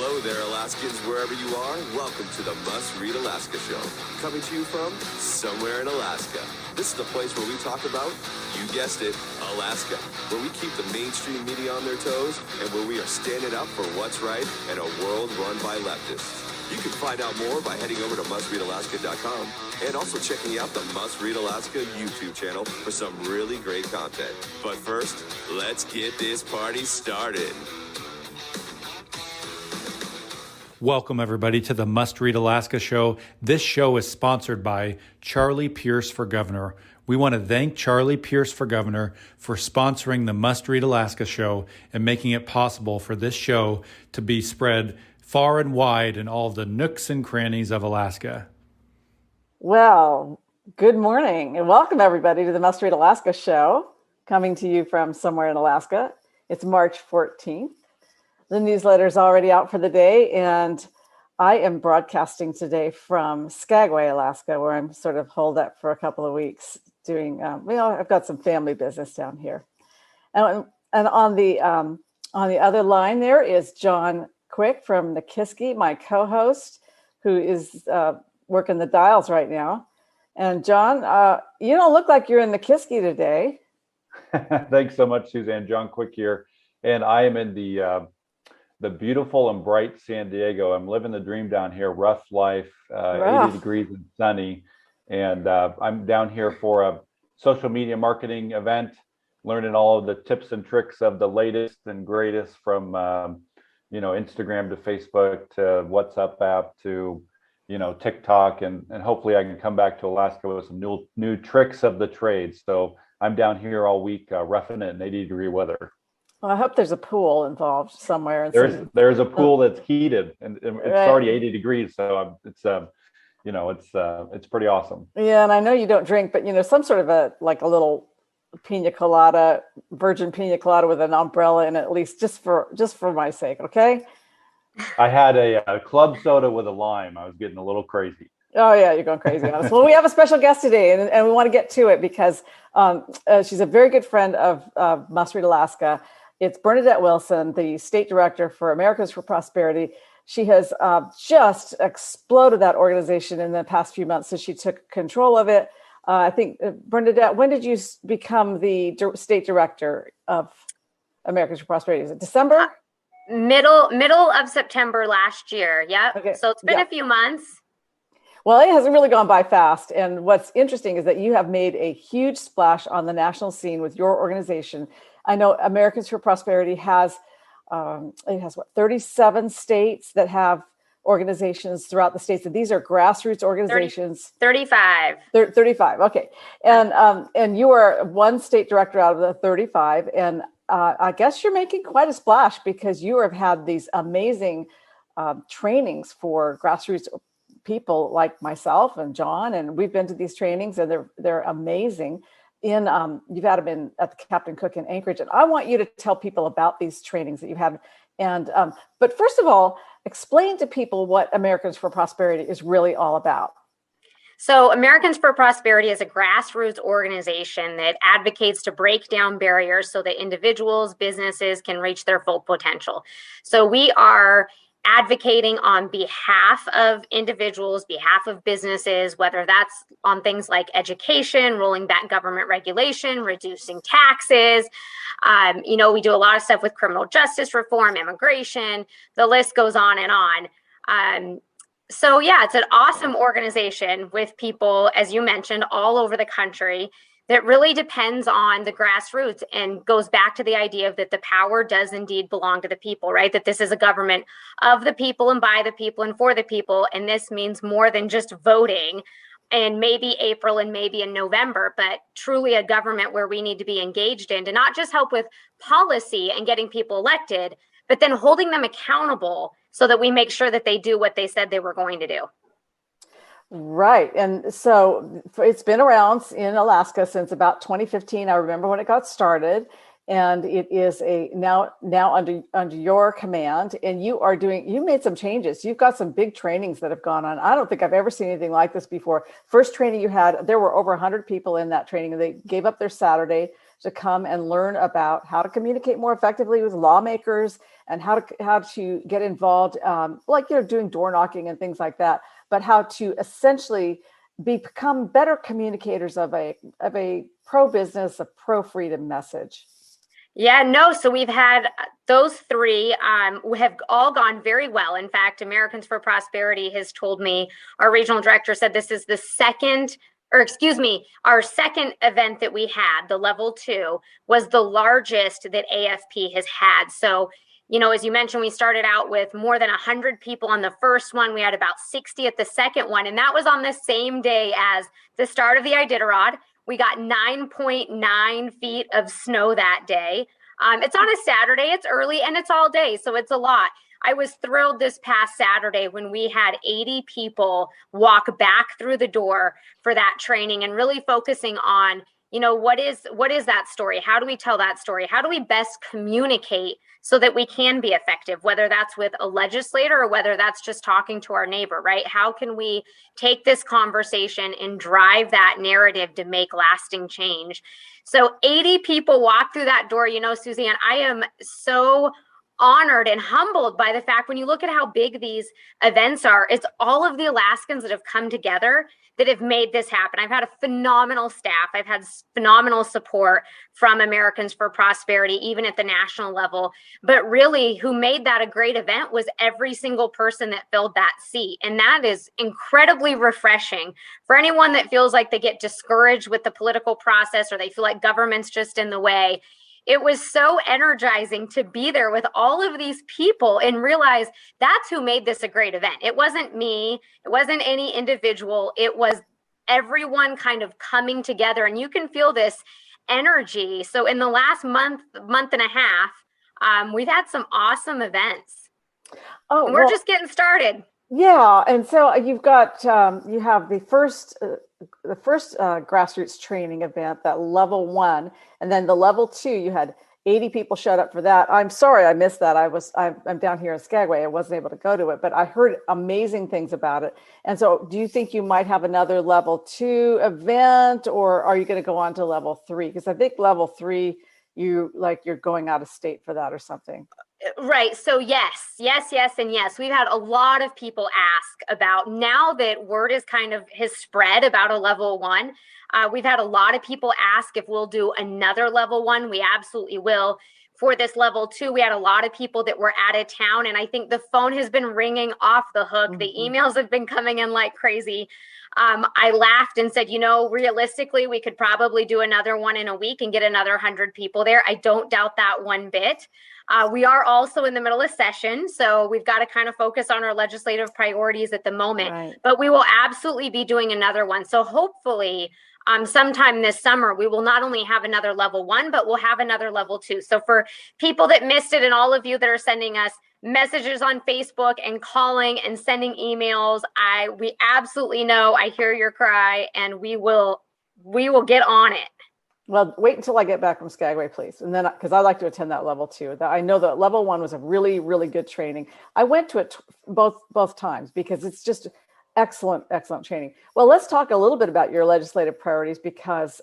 Hello there, Alaskans, wherever you are. Welcome to the Must Read Alaska Show. Coming to you from somewhere in Alaska. This is the place where we talk about, you guessed it, Alaska. Where we keep the mainstream media on their toes and where we are standing up for what's right in a world run by leftists. You can find out more by heading over to mustreadalaska.com and also checking out the Must Read Alaska YouTube channel for some really great content. But first, let's get this party started. Welcome, everybody, to the Must Read Alaska Show. This show is sponsored by Charlie Pierce for Governor. We want to thank Charlie Pierce for Governor for sponsoring the Must Read Alaska Show and making it possible for this show to be spread far and wide in all the nooks and crannies of Alaska. Well, good morning and welcome, everybody, to the Must Read Alaska Show, coming to you from somewhere in Alaska. It's March 14th. The newsletter is already out for the day, and I am broadcasting today from Skagway, Alaska, where I'm sort of holed up for a couple of weeks doing, I've got some family business down here. And on the other line there is John Quick from Nikiski, my co-host, who is working the dials right now. And John, you don't look like you're in Nikiski today. Thanks so much, Suzanne. John Quick here, and I am in the beautiful and bright San Diego. I'm living the dream down here, rough life, 80 degrees and sunny. And I'm down here for a social media marketing event, learning all of the tips and tricks of the latest and greatest from, Instagram to Facebook to WhatsApp app to, TikTok. And hopefully I can come back to Alaska with some new tricks of the trade. So I'm down here all week, roughing it in 80-degree weather. Well, I hope there's a pool involved somewhere. There's a pool that's heated, and it's already 80 degrees, so it's pretty awesome. Yeah, and I know you don't drink, but some sort of a little pina colada, virgin pina colada with an umbrella in it, at least just for my sake, okay? I had a club soda with a lime. I was getting a little crazy. Oh yeah, you're going crazy on us. Well, we have a special guest today, and we want to get to it because she's a very good friend of Must Read Alaska. It's Bernadette Wilson, the state director for Americans for Prosperity. She has just exploded that organization in the past few months since she took control of it. I think, Bernadette, when did you become the state director of Americans for Prosperity? Is it December? Middle of September last year. Yep. Okay. So it's been a few months. Well, it hasn't really gone by fast. And what's interesting is that you have made a huge splash on the national scene with your organization. I know Americans for Prosperity has 37 states that have organizations throughout the states, and these are grassroots organizations. 35. 35. Okay, and you are one state director out of the 35, and I guess you're making quite a splash because you have had these amazing trainings for grassroots people like myself and John, and we've been to these trainings, and they're amazing. You've had them at the Captain Cook in Anchorage, and I want you to tell people about these trainings that you have. And but first of all, explain to people what Americans for Prosperity is really all about. So Americans for Prosperity is a grassroots organization that advocates to break down barriers so that individuals, businesses can reach their full potential. So we are advocating on behalf of individuals, behalf of businesses, whether that's on things like education, rolling back government regulation, reducing taxes. We do a lot of stuff with criminal justice reform, immigration, the list goes on and on. So yeah, it's an awesome organization with people, as you mentioned, all over the country that really depends on the grassroots and goes back to the idea of that the power does indeed belong to the people, right? That this is a government of the people and by the people and for the people. And this means more than just voting in maybe April and maybe in November, but truly a government where we need to be engaged in to not just help with policy and getting people elected, but then holding them accountable so that we make sure that they do what they said they were going to do. Right. And so it's been around in Alaska since about 2015. I remember when it got started, and it is now under your command, and you made some changes. You've got some big trainings that have gone on. I don't think I've ever seen anything like this before. First training you had, there were over 100 people in that training, and they gave up their Saturday to come and learn about how to communicate more effectively with lawmakers and how to get involved, like doing door knocking and things like that, but how to essentially become better communicators of a pro-business, a pro-freedom message. Yeah, no. So we've had those three have all gone very well. In fact, Americans for Prosperity has told me, our regional director said this is our second event that we had, the level 2, was the largest that AFP has had. So, as you mentioned, we started out with more than 100 people on the first one. We had about 60 at the second one. And that was on the same day as the start of the Iditarod. We got 9.9 feet of snow that day. It's on a Saturday, it's early, and it's all day, so it's a lot. I was thrilled this past Saturday when we had 80 people walk back through the door for that training and really focusing on, what is that story? How do we tell that story? How do we best communicate so that we can be effective, whether that's with a legislator or whether that's just talking to our neighbor, right? How can we take this conversation and drive that narrative to make lasting change? So 80 people walk through that door. Suzanne, I am so honored and humbled by the fact when you look at how big these events are, it's all of the Alaskans that have come together that have made this happen. I've had a phenomenal staff. I've had phenomenal support from Americans for Prosperity, even at the national level. But really, who made that a great event was every single person that filled that seat. And that is incredibly refreshing for anyone that feels like they get discouraged with the political process or they feel like government's just in the way. It was so energizing to be there with all of these people and realize that's who made this a great event. It wasn't me. It wasn't any individual. It was everyone kind of coming together, and you can feel this energy. So in the last month and a half, we've had some awesome events. Oh, and we're just getting started. Yeah, and so you've got you have the first grassroots training event, that level 1, and then the level 2. You had 80 people showed up for that. I'm sorry I missed that. I'm down here in Skagway. I wasn't able to go to it, but I heard amazing things about it. And so, do you think you might have another level 2 event, or are you going to go on to level 3? Because I think level 3, you're going out of state for that or something. Right. So yes. We've had a lot of people ask about, now that word has spread about a level 1. We've had a lot of people ask if we'll do another level 1. We absolutely will. For this level 2, we had a lot of people that were out of town, and I think the phone has been ringing off the hook. Mm-hmm. The emails have been coming in like crazy. I laughed and said, realistically, we could probably do another one in a week and get another 100 people there. I don't doubt that one bit. We are also in the middle of session, so we've got to kind of focus on our legislative priorities at the moment. Right. But we will absolutely be doing another one. So hopefully sometime this summer, we will not only have another level 1, but we'll have another level 2. So for people that missed it and all of you that are sending us messages on Facebook and calling and sending emails, we absolutely know, I hear your cry, and we will get on it. Well, wait until I get back from Skagway, please. And then, because I'd like to attend that level 2. I know that level 1 was a really, really good training. I went to it both times because it's just excellent training. Well, let's talk a little bit about your legislative priorities, because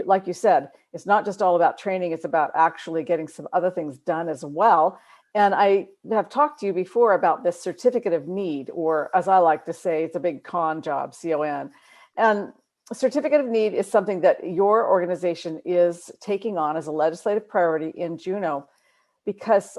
like you said, it's not just all about training. It's about actually getting some other things done as well. And I have talked to you before about this certificate of need, or as I like to say, it's a big con job, CON. And a certificate of need is something that your organization is taking on as a legislative priority in Juneau, because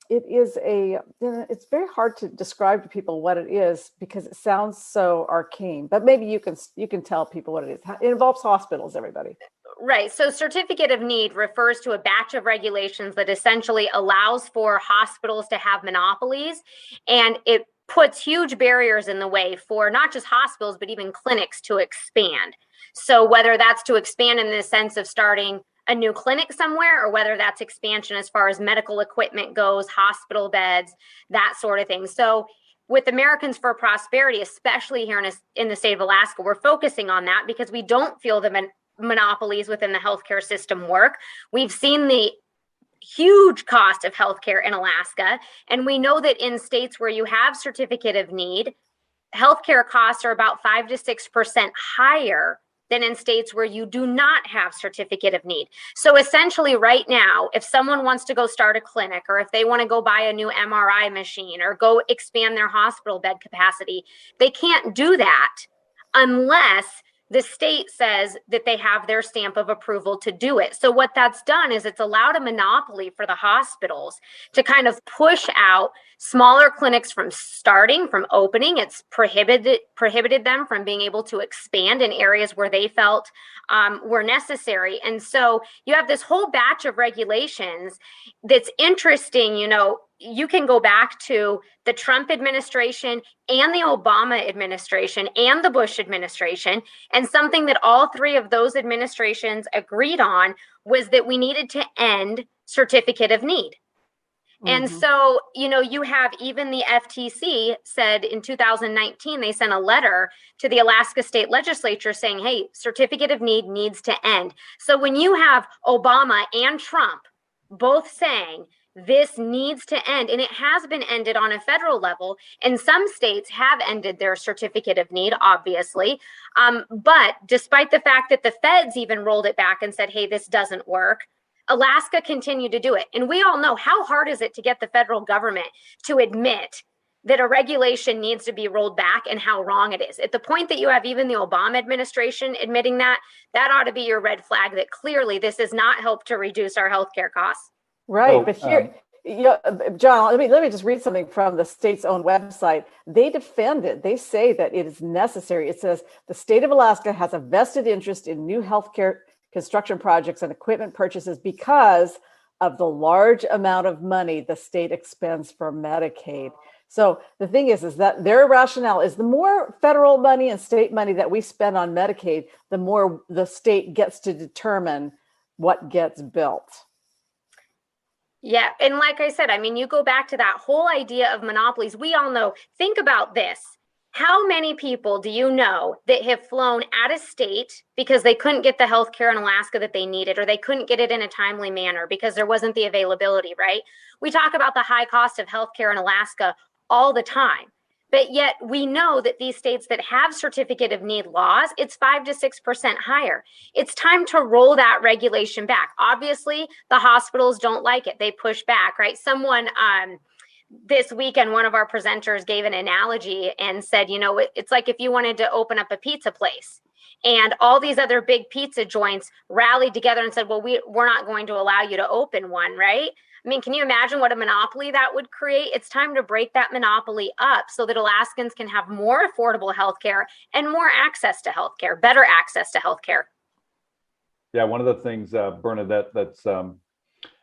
it's very hard to describe to people what it is, because it sounds so arcane. But maybe you can tell people what it is. It involves hospitals, everybody. Right. So certificate of need refers to a batch of regulations that essentially allows for hospitals to have monopolies, and it puts huge barriers in the way for not just hospitals, but even clinics to expand. So whether that's to expand in the sense of starting a new clinic somewhere, or whether that's expansion as far as medical equipment goes, hospital beds, that sort of thing. So with Americans for Prosperity, especially here in the state of Alaska, we're focusing on that because we don't feel the monopolies within the healthcare system work. We've seen the huge cost of healthcare in Alaska, and we know that in states where you have certificate of need, healthcare costs are about 5 to 6% higher than in states where you do not have certificate of need. So essentially right now, if someone wants to go start a clinic, or if they want to go buy a new MRI machine or go expand their hospital bed capacity, they can't do that unless the state says that they have their stamp of approval to do it. So what that's done is it's allowed a monopoly for the hospitals to kind of push out smaller clinics from opening. It's prohibited them from being able to expand in areas where they felt were necessary. And so you have this whole batch of regulations that's interesting. You can go back to the Trump administration and the Obama administration and the Bush administration. And something that all three of those administrations agreed on was that we needed to end certificate of need. And so, you have even the FTC said in 2019, they sent a letter to the Alaska state legislature saying, hey, certificate of need needs to end. So when you have Obama and Trump both saying this needs to end, and it has been ended on a federal level, and some states have ended their certificate of need, obviously. But despite the fact that the feds even rolled it back and said, hey, this doesn't work, Alaska continued to do it. And we all know how hard is it to get the federal government to admit that a regulation needs to be rolled back and how wrong it is. At the point that you have even the Obama administration admitting that ought to be your red flag that clearly this has not helped to reduce our healthcare costs. Right. But here, John, let me just read something from the state's own website. They defend it. They say that it is necessary. It says the state of Alaska has a vested interest in new healthcare construction projects and equipment purchases because of the large amount of money the state expends for Medicaid. So the thing is that their rationale is the more federal money and state money that we spend on Medicaid, the more the state gets to determine what gets built. Yeah. And like I said, you go back to that whole idea of monopolies. We all know, think about this. How many people do you know that have flown out of state because they couldn't get the health care in Alaska that they needed, or they couldn't get it in a timely manner because there wasn't the availability, right? We talk about the high cost of health care in Alaska all the time, but yet we know that these states that have certificate of need laws, it's 5 to 6% higher. It's time to roll that regulation back. Obviously, the hospitals don't like it. They push back, right? Someone, this weekend, one of our presenters gave an analogy and said, it's like if you wanted to open up a pizza place and all these other big pizza joints rallied together and said, well, we're not going to allow you to open one, right? Can you imagine what a monopoly that would create? It's time to break that monopoly up so that Alaskans can have more affordable healthcare and more access to healthcare, better access to healthcare. Yeah, one of the things, Bernadette, that's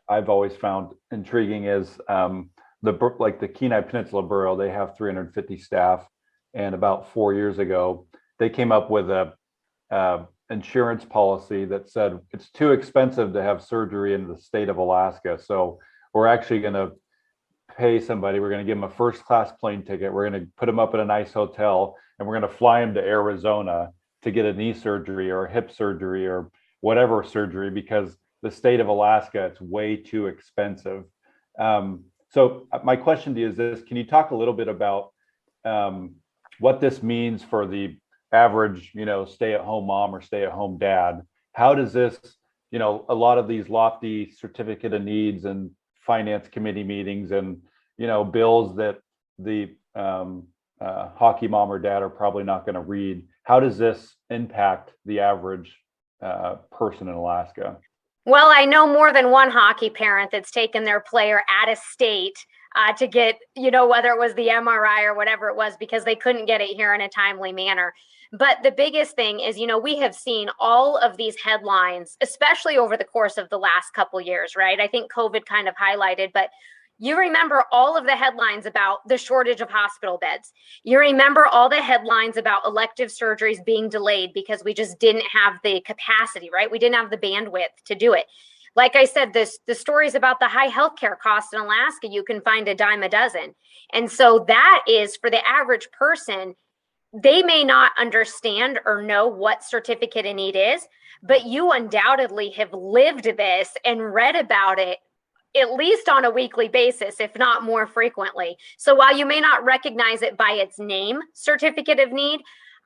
I've always found intriguing is the Kenai Peninsula Borough. They have 350 staff, and about 4 years ago, they came up with a insurance policy that said it's too expensive to have surgery in the state of Alaska. So we're actually going to pay somebody. We're going to give them a first-class plane ticket. We're going to put them up in a nice hotel, and we're going to fly them to Arizona to get a knee surgery or a hip surgery or whatever surgery, because the state of Alaska, it's way too expensive. So my question to you is this: can you talk a little bit about what this means for the average, stay-at-home mom or stay-at-home dad? How does this, a lot of these lofty certificate of needs and finance committee meetings and, bills that the hockey mom or dad are probably not going to read, how does this impact the average person in Alaska? Well, I know more than one hockey parent that's taken their player out of state to get, whether it was the MRI or whatever it was, because they couldn't get it here in a timely manner. But the biggest thing is, we have seen all of these headlines, especially over the course of the last couple years, right? I think COVID kind of highlighted, but you remember all of the headlines about the shortage of hospital beds. You remember all the headlines about elective surgeries being delayed because we just didn't have the capacity, right? We didn't have the bandwidth to do it. Like I said, the stories about the high healthcare costs in Alaska, you can find a dime a dozen. And so that is, for the average person, they may not understand or know what certificate of need is, but you undoubtedly have lived this and read about it at least on a weekly basis, if not more frequently. So while you may not recognize it by its name, certificate of need,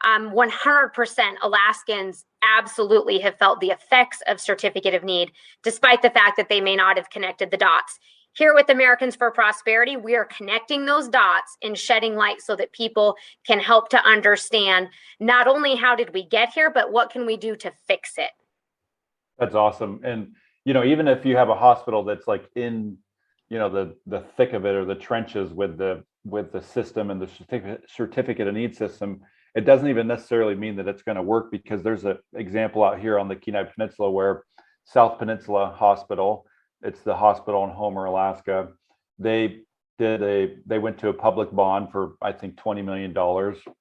100% Alaskans absolutely have felt the effects of certificate of need, despite the fact that they may not have connected the dots. Here with Americans for Prosperity, we are connecting those dots and shedding light so that people can help to understand not only how did we get here, but what can we do to fix it. That's awesome. And, even if you have a hospital that's like in, the thick of it, or the trenches with the system and the certificate of need system, it doesn't even necessarily mean that it's going to work, because there's an example out here on the Kenai Peninsula where South Peninsula Hospital, it's the hospital in Homer, Alaska. They went to a public bond for, I think, $20 million,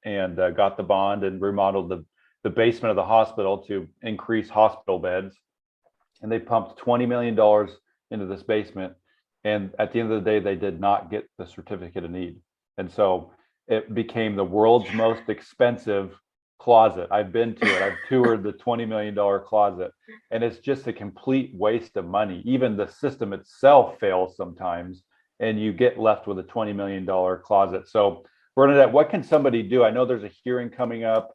and got the bond and remodeled the basement of the hospital to increase hospital beds. And they pumped $20 million into this basement. And at the end of the day, they did not get the certificate of need. And so it became the world's most expensive closet. I've been to it. I've toured the $20 million closet, and it's just a complete waste of money. Even the system itself fails sometimes, and you get left with a $20 million closet. So, Bernadette, what can somebody do? I know there's a hearing coming up.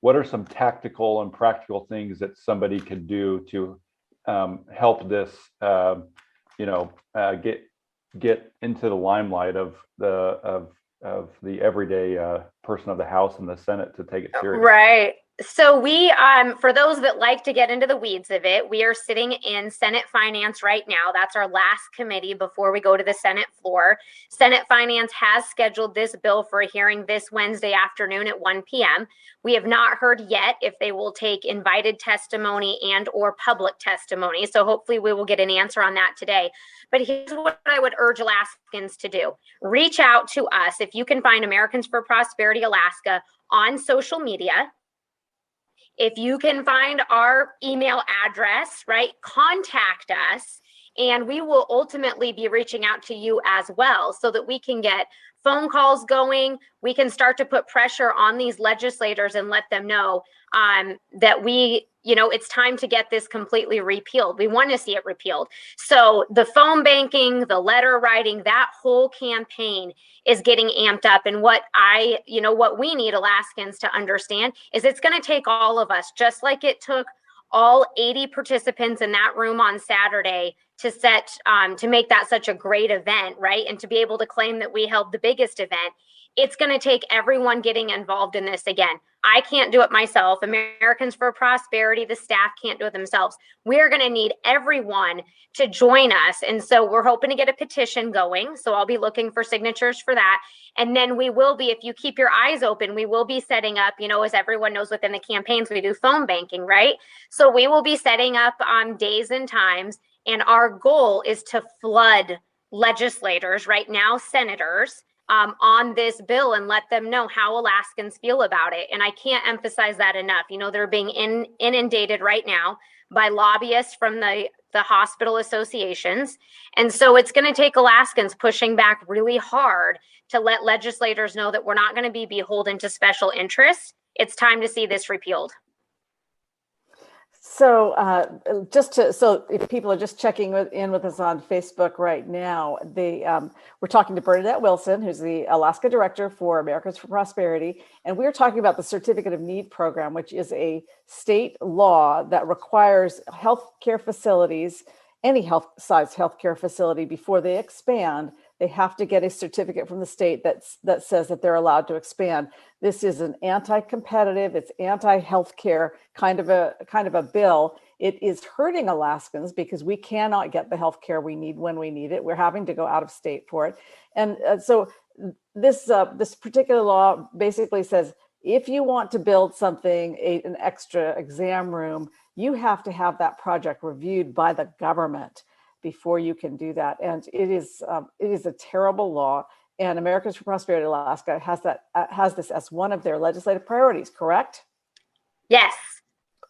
What are some tactical and practical things that somebody could do to help this, get into the limelight of the everyday person of the House and the Senate to take it serious? Right. So we, for those that like to get into the weeds of it, we are sitting in Senate Finance right now. That's our last committee before we go to the Senate floor. Senate Finance has scheduled this bill for a hearing this Wednesday afternoon at 1 p.m. We have not heard yet if they will take invited testimony and or public testimony. So hopefully we will get an answer on that today. But here's what I would urge Alaskans to do. Reach out to us. If you can find Americans for Prosperity Alaska on social media, if you can find our email address, right, contact us, and we will ultimately be reaching out to you as well so that we can get phone calls going. We can start to put pressure on these legislators and let them know that it's time to get this completely repealed. We want to see it repealed. So the phone banking, the letter writing, that whole campaign is getting amped up. And what we need Alaskans to understand is it's going to take all of us, just like it took all 80 participants in that room on Saturday to make that such a great event, right? And to be able to claim that we held the biggest event. It's going to take everyone getting involved in this again. I can't do it myself. Americans for Prosperity, the staff can't do it themselves. We're going to need everyone to join us. And so we're hoping to get a petition going. So I'll be looking for signatures for that. And then we will be, if you keep your eyes open, we will be setting up, as everyone knows within the campaigns, we do phone banking, right? So we will be setting up days and times. And our goal is to flood legislators, right now, senators, on this bill and let them know how Alaskans feel about it. And I can't emphasize that enough. They're being inundated right now by lobbyists from the hospital associations. And so it's going to take Alaskans pushing back really hard to let legislators know that we're not going to be beholden to special interests. It's time to see this repealed. So so if people are just checking in with us on Facebook right now, we're talking to Bernadette Wilson, who's the Alaska Director for Americans for Prosperity. And we're talking about the Certificate of Need program, which is a state law that requires healthcare facilities, any size healthcare facility, before they expand, they have to get a certificate from the state that says that they're allowed to expand. This is an anti-competitive, it's anti-healthcare kind of a bill. It is hurting Alaskans because we cannot get the healthcare we need when we need it. We're having to go out of state for it. And so this particular law basically says, if you want to build something, an extra exam room, you have to have that project reviewed by the government before you can do that. And it is a terrible law. And Americans for Prosperity Alaska has this as one of their legislative priorities, correct? Yes.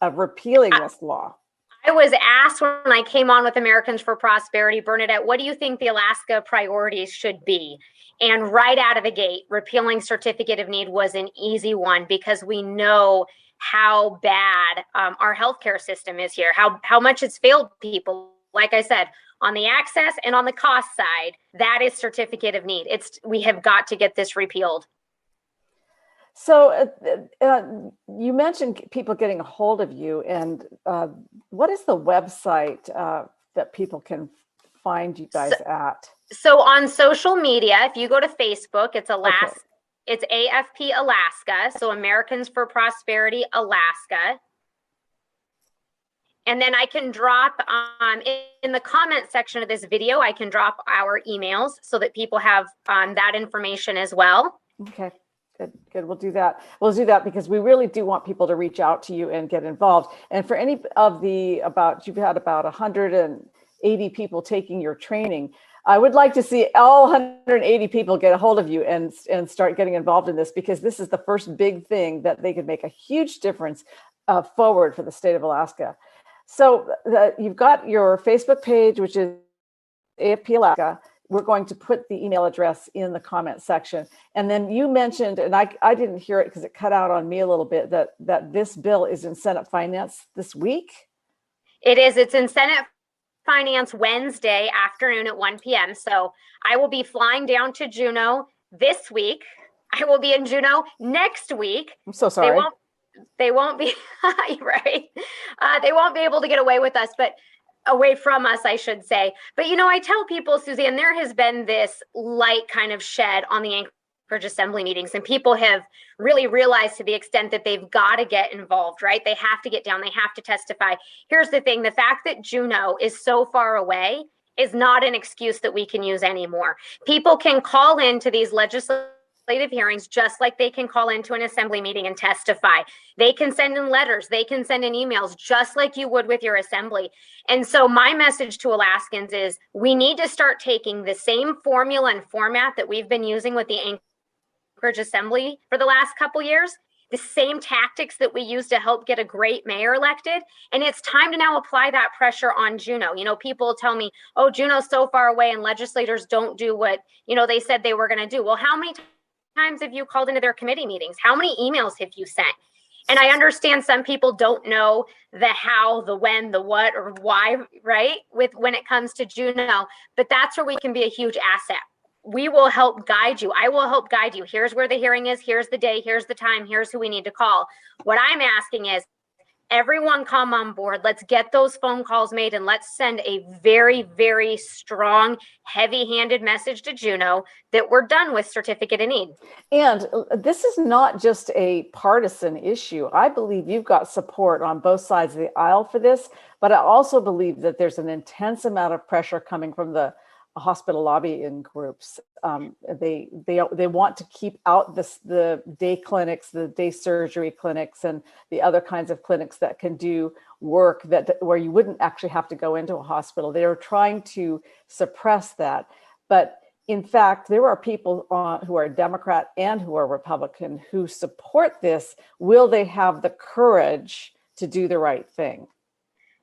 Of repealing this law. I was asked when I came on with Americans for Prosperity, Bernadette, what do you think the Alaska priorities should be? And right out of the gate, repealing Certificate of Need was an easy one because we know how bad our healthcare system is here, how much it's failed people. Like I said, on the access and on the cost side, that is Certificate of Need. We have got to get this repealed. So you mentioned people getting a hold of you, and what is the website that people can find you guys at? So on social media, if you go to Facebook, it's Okay. It's AFP Alaska, so Americans for Prosperity Alaska. And then I can drop in the comment section of this video, I can drop our emails so that people have that information as well. Okay, good. We'll do that. We'll do that because we really do want people to reach out to you and get involved. And for any of you've had about 180 people taking your training. I would like to see all 180 people get a hold of you and start getting involved in this, because this is the first big thing that they could make a huge difference forward for the state of Alaska. So you've got your Facebook page, which is AFP Alaska. We're going to put the email address in the comment section. And then you mentioned, and I didn't hear it because it cut out on me a little bit, that this bill is in Senate Finance this week. It is. It's in Senate Finance Wednesday afternoon at 1 p.m. So I will be flying down to Juneau this week. I will be in Juneau next week. I'm so sorry. They won't be right. They won't be able to get away with us, but away from us, I should say. But, I tell people, Suzanne, there has been this light kind of shed on the Anchorage Assembly meetings, and people have really realized to the extent that they've got to get involved, right? They have to get down. They have to testify. Here's the thing. The fact that Juneau is so far away is not an excuse that we can use anymore. People can call into these legislative hearings just like they can call into an assembly meeting and testify. They can send in letters, they can send in emails just like you would with your assembly. And so my message to Alaskans is we need to start taking the same formula and format that we've been using with the Anchorage Assembly for the last couple years, the same tactics that we used to help get a great mayor elected. And it's time to now apply that pressure on Juneau. People tell me, oh, Juneau's so far away and legislators don't do what, they said they were going to do. Well, how many times have you called into their committee meetings? How many emails have you sent? And I understand some people don't know the how, the when, the what, or why, right? When it comes to Juneau, but that's where we can be a huge asset. We will help guide you. I will help guide you. Here's where the hearing is. Here's the day. Here's the time. Here's who we need to call. What I'm asking is everyone come on board. Let's get those phone calls made, and let's send a very, very strong, heavy-handed message to Juneau that we're done with certificate of need. And this is not just a partisan issue. I believe you've got support on both sides of the aisle for this, but I also believe that there's an intense amount of pressure coming from the hospital lobbying groups. They want to keep out the day clinics, the day surgery clinics, and the other kinds of clinics that can do work where you wouldn't actually have to go into a hospital. They are trying to suppress that. But in fact, there are people who are Democrat and who are Republican who support this. Will they have the courage to do the right thing?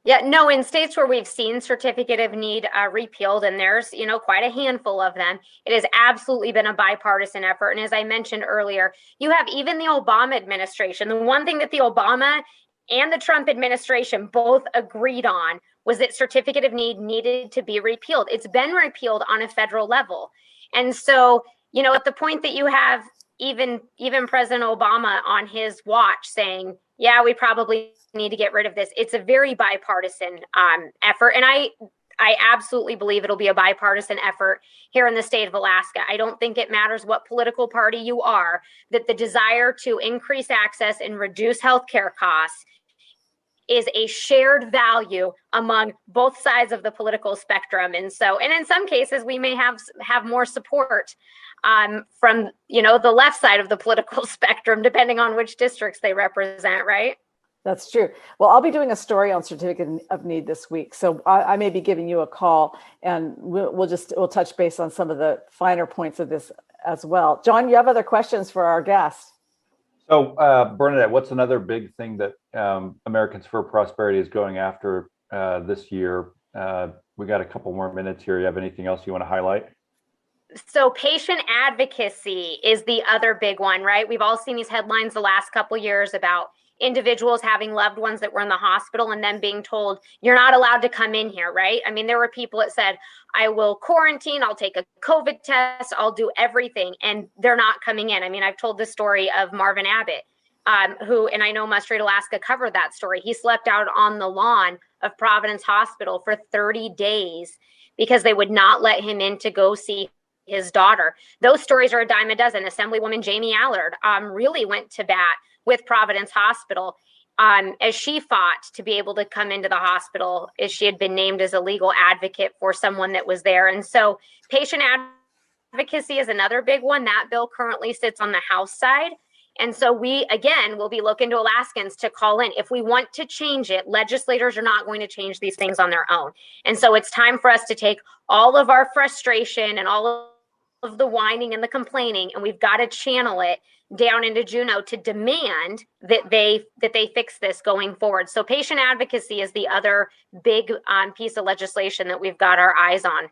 Yeah, no, in states where we've seen certificate of need repealed, and there's, quite a handful of them, it has absolutely been a bipartisan effort. And as I mentioned earlier, you have even the Obama administration. The one thing that the Obama and the Trump administration both agreed on was that certificate of need needed to be repealed. It's been repealed on a federal level. And so, at the point that you have even President Obama on his watch saying, yeah, we probably need to get rid of this. It's a very bipartisan effort. And I absolutely believe it'll be a bipartisan effort here in the state of Alaska. I don't think it matters what political party you are, that the desire to increase access and reduce healthcare costs is a shared value among both sides of the political spectrum. And in some cases, we may have more support from, the left side of the political spectrum, depending on which districts they represent, right? That's true. Well, I'll be doing a story on certificate of need this week, so I may be giving you a call, and we'll touch base on some of the finer points of this as well. John, you have other questions for our guest? So, Bernadette, what's another big thing that Americans for Prosperity is going after this year? We got a couple more minutes here. You have anything else you want to highlight? So patient advocacy is the other big one, right? We've all seen these headlines the last couple of years about individuals having loved ones that were in the hospital and then being told, you're not allowed to come in here, right? I mean, there were people that said, I will quarantine, I'll take a COVID test, I'll do everything, and they're not coming in. I mean, I've told the story of Marvin Abbott, who, and I know Must Read Alaska covered that story. He slept out on the lawn of Providence Hospital for 30 days because they would not let him in to go see his daughter. Those stories are a dime a dozen. Assemblywoman Jamie Allard really went to bat with Providence Hospital as she fought to be able to come into the hospital, as she had been named as a legal advocate for someone that was there. And so patient advocacy is another big one. That bill currently sits on the House side. And so we, again, will be looking to Alaskans to call in. If we want to change it, legislators are not going to change these things on their own. And so it's time for us to take all of our frustration and all of the whining and the complaining, and we've got to channel it down into Juneau to demand that they fix this going forward. So patient advocacy is the other big piece of legislation that we've got our eyes on.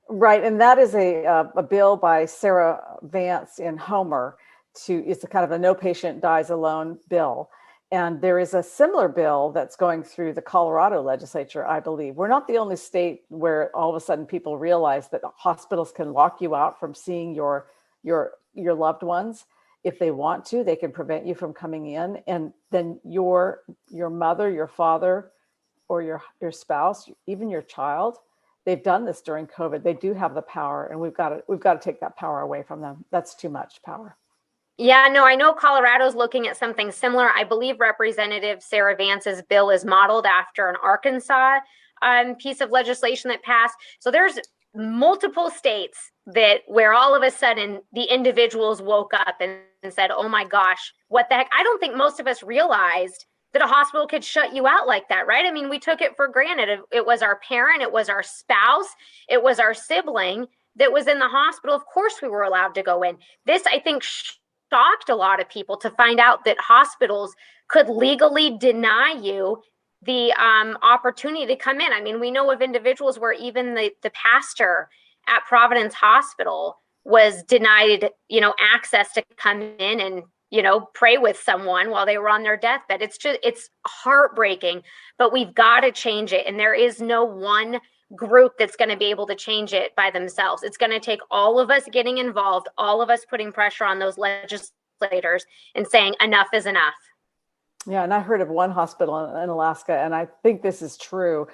Right, and that is a bill by Sarah Vance in Homer. It's a kind of a no patient dies alone bill. And there is a similar bill that's going through the Colorado legislature, I believe. We're not the only state where all of a sudden people realize that hospitals can lock you out from seeing your loved ones. If they want to, they can prevent you from coming in. And then your mother, your father, or your spouse, even your child, they've done this during COVID. They do have the power, and we've got to take that power away from them. That's too much power. Yeah, no, I know Colorado's looking at something similar. I believe Representative Sarah Vance's bill is modeled after an Arkansas piece of legislation that passed. So there's multiple states where all of a sudden the individuals woke up and said, oh my gosh, what the heck? I don't think most of us realized that a hospital could shut you out like that, right? I mean, we took it for granted. It was our parent, it was our spouse, it was our sibling that was in the hospital. Of course we were allowed to go in. This, I think, shocked a lot of people to find out that hospitals could legally deny you the opportunity to come in. I mean, we know of individuals where even the pastor at Providence Hospital was denied, access to come in and, pray with someone while they were on their deathbed. It's heartbreaking, but we've got to change it. And there is no one group that's going to be able to change it by themselves. It's going to take all of us getting involved, all of us putting pressure on those legislators and saying enough is enough. Yeah, and I heard of one hospital in Alaska, and I think this is true.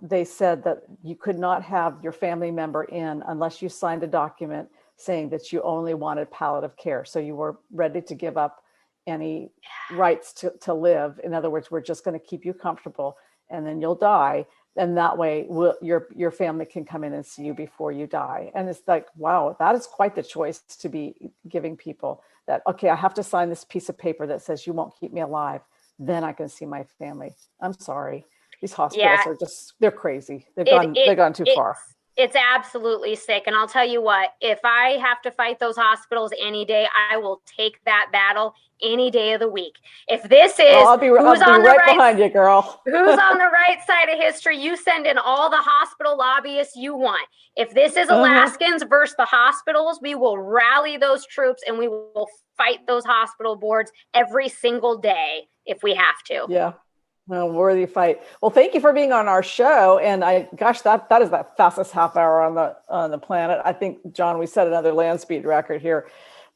They said that you could not have your family member in unless you signed a document saying that you only wanted palliative care. So you were ready to give up any rights to live. In other words, we're just going to keep you comfortable and then you'll die. And that way your family can come in and see you before you die. And it's like, wow, that is quite the choice to be giving people that, okay, I have to sign this piece of paper that says you won't keep me alive. Then I can see my family. I'm sorry. These hospitals are they're crazy. They've gone too far. It's absolutely sick. And I'll tell you what, if I have to fight those hospitals any day, I will take that battle any day of the week. If this is I'll be right behind you, girl. Who's on the right side of history, you send in all the hospital lobbyists you want. If this is Alaskans versus the hospitals, we will rally those troops and we will fight those hospital boards every single day if we have to. Yeah. A worthy fight. Well, thank you for being on our show. And that is the fastest half hour on the planet. I think, John, we set another land speed record here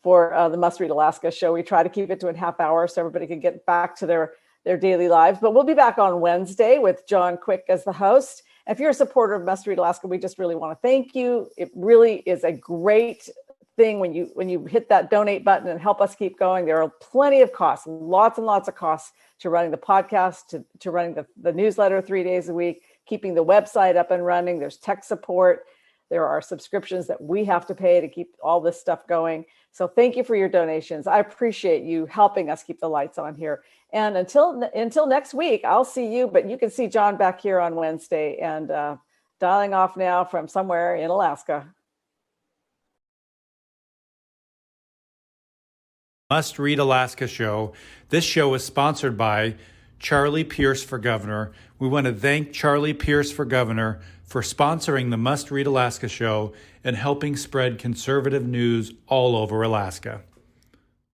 for the Must Read Alaska show. We try to keep it to a half hour so everybody can get back to their daily lives. But we'll be back on Wednesday with John Quick as the host. And if you're a supporter of Must Read Alaska, we just really want to thank you. It really is a great thing when you hit that donate button and help us keep going. There are plenty of costs, lots and lots of costs to running the podcast, to running the newsletter 3 days a week, keeping the website up and running. There's tech support. There are subscriptions that we have to pay to keep all this stuff going. So thank you for your donations. I appreciate you helping us keep the lights on here. And until next week, I'll see you, but you can see John back here on Wednesday, and dialing off now from somewhere in Alaska. Must Read Alaska show. This show is sponsored by Charlie Pierce for Governor. We want to thank Charlie Pierce for Governor for sponsoring the Must Read Alaska show and helping spread conservative news all over Alaska.